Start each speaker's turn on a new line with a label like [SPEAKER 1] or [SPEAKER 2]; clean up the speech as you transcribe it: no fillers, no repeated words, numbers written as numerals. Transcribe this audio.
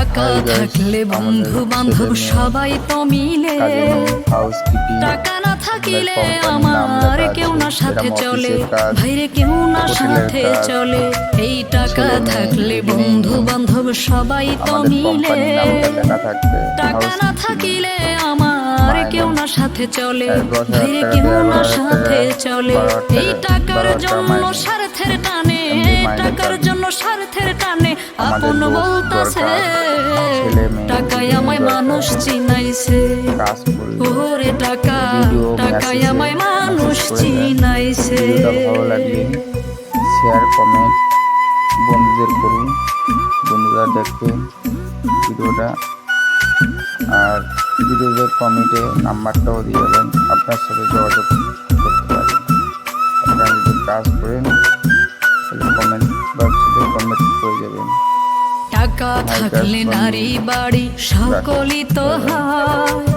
[SPEAKER 1] টাকা থাকলে বন্ধু বান্ধব সবাই তো মিলে, টাকা না থাকিলে আমার কেউ না সাথে চলে, ভাইরে কেউ না সাথে চলে। এই টাকা থাকলে বন্ধু বান্ধব সবাই তো মিলে, টাকা না থাকিলে আমার কেউ না সাথে চলে, ভাইরে কেউ না সাথে চলে। এই টাকার জন্য স্বার্থের টানে, টাকার জন্য স্বার্থের টানে আপন বলতাছে, টাকায় আমায় মানুষ চিনাইছে। ওরে টাকা, টাকায় আমায় মানুষ চিনাইছে।
[SPEAKER 2] ভালো লাগলে শেয়ার কমেন্ট বন্ধুদের করুন, বন্ধুরা দেখবেন ভিডিওটা। আর ভিডিওতে কমেন্টে নাম্বারটাও দিয়ে দেবেন, আপনার সাথে যোগাযোগ করতে পারেন। আপনারা যদি কাজ করেন তাহলে কমেন্ট বক্সে কমেন্ট করে যাবেন।
[SPEAKER 1] টাকা থাকলে নারী বাড়ি সকলই তো হয়,